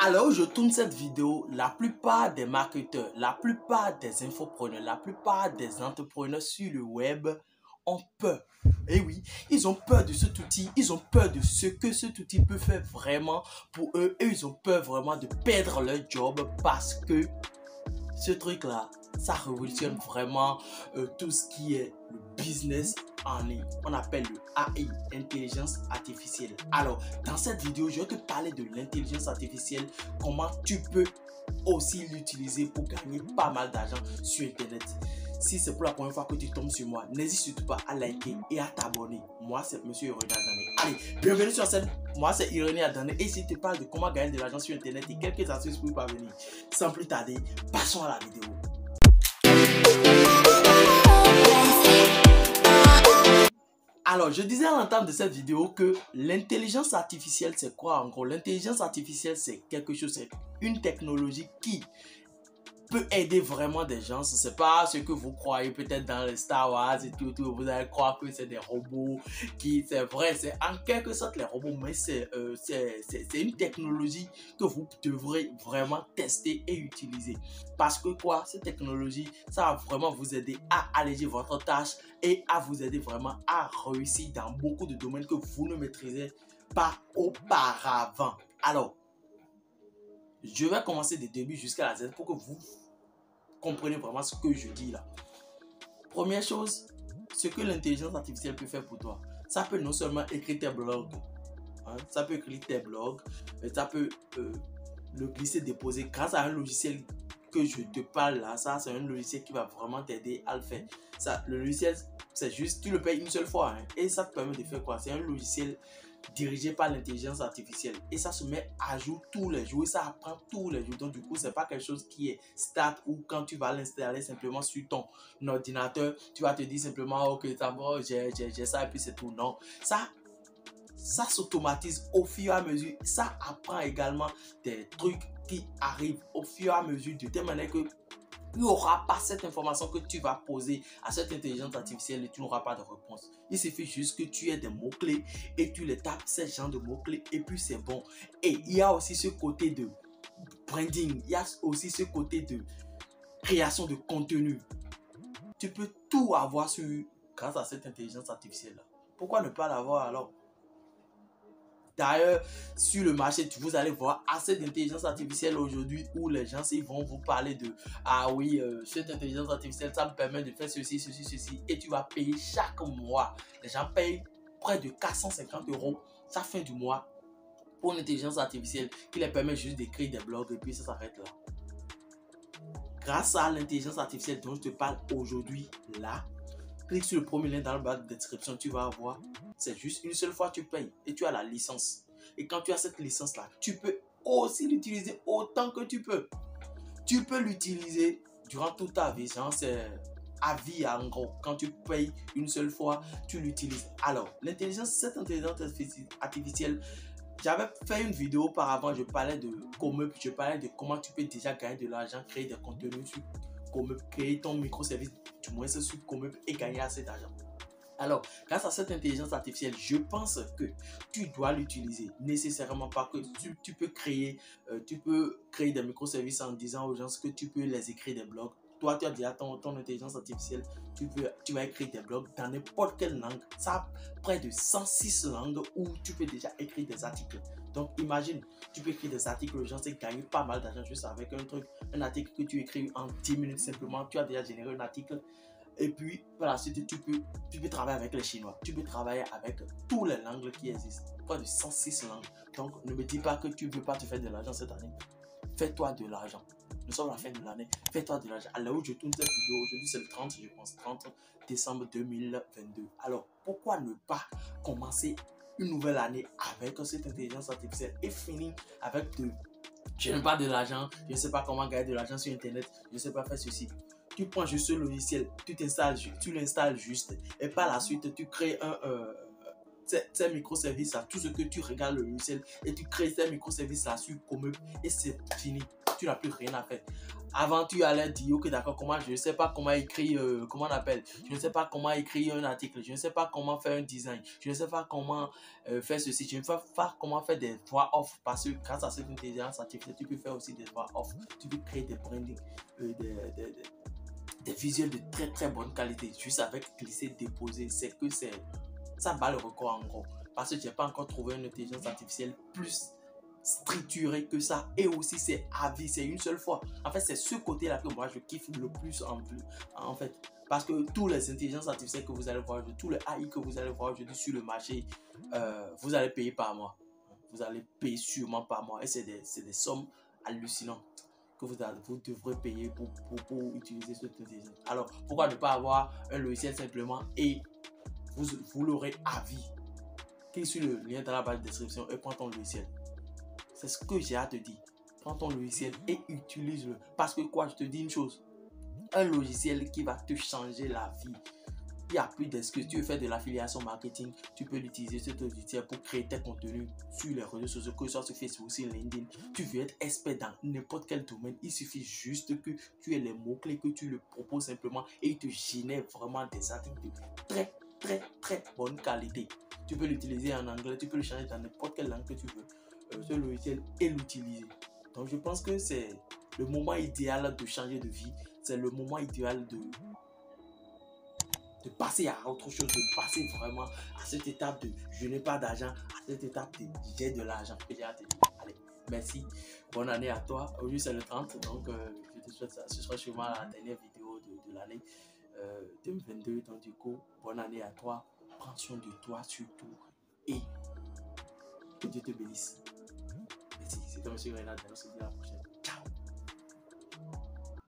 Alors où je tourne cette vidéo, la plupart des marketeurs, la plupart des infopreneurs, la plupart des entrepreneurs sur le web ont peur. Et oui, ils ont peur de cet outil, ils ont peur de ce que cet outil peut faire vraiment pour eux et ils ont peur vraiment de perdre leur job parce que ce truc-là, ça révolutionne vraiment tout ce qui est le business en ligne. On appelle le AI, intelligence artificielle. Alors, dans cette vidéo, je vais te parler de l'intelligence artificielle, comment tu peux aussi l'utiliser pour gagner pas mal d'argent sur Internet. Si c'est pour la première fois que tu tombes sur moi, n'hésite surtout pas à liker et à t'abonner. Moi, c'est Monsieur Irénée Adane. Allez, bienvenue sur la scène. Moi, c'est Irénée Adane et si je te parle de comment gagner de l'argent sur Internet et quelques astuces pour y parvenir, sans plus tarder, passons à la vidéo. Alors, je disais à l'entame de cette vidéo que l'intelligence artificielle, c'est quoi en gros? L'intelligence artificielle, c'est quelque chose, c'est une technologie qui peut aider vraiment des gens. Ce n'est pas ce que vous croyez peut-être dans les Star Wars et tout. Vous allez croire que c'est des robots qui, c'est vrai, c'est en quelque sorte les robots, mais c'est une technologie que vous devrez vraiment tester et utiliser. Parce que quoi, cette technologie, ça va vraiment vous aider à alléger votre tâche et à vous aider vraiment à réussir dans beaucoup de domaines que vous ne maîtrisez pas auparavant. Alors, je vais commencer des débuts jusqu'à la Z pour que vous compreniez vraiment ce que je dis là. Première chose, ce que l'intelligence artificielle peut faire pour toi, ça peut non seulement écrire tes blogs, ça peut écrire tes blogs, ça peut le glisser, déposer grâce à un logiciel que je te parle là. Ça, c'est un logiciel qui va vraiment t'aider à le faire. Ça, le logiciel, c'est juste, tu le payes une seule fois et ça te permet de faire quoi? C'est un logiciel dirigé par l'intelligence artificielle et ça se met à jour tous les jours et ça apprend tous les jours. Donc du coup, c'est pas quelque chose qui est stable ou quand tu vas l'installer simplement sur ton ordinateur, tu vas te dire simplement ok, d'abord j'ai ça et puis c'est tout. Non, ça s'automatise au fur et à mesure. Ça apprend également des trucs qui arrivent au fur et à mesure de telle manière que il n'y aura pas cette information que tu vas poser à cette intelligence artificielle et tu n'auras pas de réponse. Il suffit juste que tu aies des mots-clés et tu les tapes, ces genres de mots-clés, et puis c'est bon. Et il y a aussi ce côté de branding, il y a aussi ce côté de création de contenu. Tu peux tout avoir grâce à cette intelligence artificielle-là. Pourquoi ne pas l'avoir alors? D'ailleurs, sur le marché, vous allez voir assez d'intelligence artificielle aujourd'hui où les gens ils vont vous parler de ah oui, cette intelligence artificielle, ça me permet de faire ceci, ceci, ceci. Et tu vas payer chaque mois. Les gens payent près de 450 € chaque fin du mois pour une intelligence artificielle qui les permet juste d'écrire des blogs et puis ça s'arrête là. Grâce à l'intelligence artificielle dont je te parle aujourd'hui, là, clique sur le premier lien dans le bas de description, tu vas voir. C'est juste une seule fois tu payes et tu as la licence. Et quand tu as cette licence-là, tu peux aussi l'utiliser autant que tu peux. Tu peux l'utiliser durant toute ta vie. C'est à vie en gros. Quand tu payes une seule fois, tu l'utilises. Alors, cette intelligence artificielle, j'avais fait une vidéo auparavant, je parlais de Comeup, je parlais de comment tu peux déjà gagner de l'argent, créer des contenus sur Comeup, créer ton microservice du moins sur Comeup et gagner assez d'argent. Alors, grâce à cette intelligence artificielle, je pense que tu dois l'utiliser nécessairement parce que tu peux créer des microservices en disant aux gens que tu peux les écrire des blogs. Toi, tu as déjà ton intelligence artificielle, tu vas écrire des blogs dans n'importe quelle langue. Ça a près de 106 langues où tu peux déjà écrire des articles. Donc, imagine, tu peux écrire des articles, les gens gagnent pas mal d'argent juste avec un article que tu écris en 10 minutes simplement. Tu as déjà généré un article. Et puis, par la suite, tu peux travailler avec les Chinois. Tu peux travailler avec toutes les langues qui existent. Près de 106 langues. Donc, ne me dis pas que tu ne veux pas te faire de l'argent cette année. Fais-toi de l'argent. Nous sommes à la fin de l'année. Fais-toi de l'argent. À l'heure où je tourne cette vidéo, aujourd'hui c'est le 30, je pense, 30 décembre 2022. Alors, pourquoi ne pas commencer une nouvelle année avec cette intelligence artificielle et finir avec je n'ai pas de l'argent, je ne sais pas comment gagner de l'argent sur Internet, je ne sais pas faire ceci. Tu prends juste ce logiciel, tu l'installes juste et par la suite tu crées ces microservices à tout ce que tu regardes le logiciel et tu crées ces microservices là sur Comeup et c'est fini. tu n'as plus rien à faire. Avant, tu allais dire, ok, d'accord, je ne sais pas comment écrire, comment on appelle, je ne sais pas comment écrire un article, je ne sais pas comment faire un design, je ne sais pas comment faire ceci, je ne sais pas comment faire des voix off, parce que grâce à cette intelligence artificielle, tu peux faire aussi des voix off, tu peux créer des branding, des visuels de très très bonne qualité, juste avec glisser, déposer, ça bat le record en gros, parce que je n'ai pas encore trouvé une intelligence artificielle plus structuré que ça, et aussi c'est à vie, c'est une seule fois. En fait, c'est ce côté là que moi je kiffe le plus en fait, parce que tous les intelligences artificielles que vous allez voir, tous les AI que vous allez voir aujourd'hui sur le marché, vous allez payer par mois, vous allez payer sûrement par mois, et c'est des sommes hallucinantes que vous devrez payer pour utiliser cette intelligence. Alors pourquoi ne pas avoir un logiciel simplement et vous l'aurez à vie? Clique sur le lien dans la barre de description et prends ton logiciel. C'est ce que j'ai à te dire. Prends ton logiciel et utilise-le. Parce que quoi, je te dis une chose. Un logiciel qui va te changer la vie. Il n'y a plus d'excuses. Tu veux faire de l'affiliation marketing, tu peux l'utiliser cet logiciel pour créer tes contenus sur les réseaux sociaux, que ce soit sur Facebook, sur LinkedIn. Tu veux être expert dans n'importe quel domaine. Il suffit juste que tu aies les mots-clés, que tu le proposes simplement et il te génère vraiment des articles de très, très, très bonne qualité. Tu peux l'utiliser en anglais, tu peux le changer dans n'importe quelle langue que tu veux. Ce logiciel et l'utiliser. Donc je pense que c'est le moment idéal de changer de vie. C'est le moment idéal de passer à autre chose, de passer vraiment à cette étape de je n'ai pas d'argent, à cette étape de j'ai de l'argent. Allez, merci, bonne année à toi. Aujourd'hui c'est le 30, donc je te souhaite ça. Ce sera sûrement la dernière vidéo de l'année 2022. Donc du coup, bonne année à toi. Prends soin de toi surtout et que Dieu te bénisse. Merci, c'était M. Renard. On se dit à la prochaine.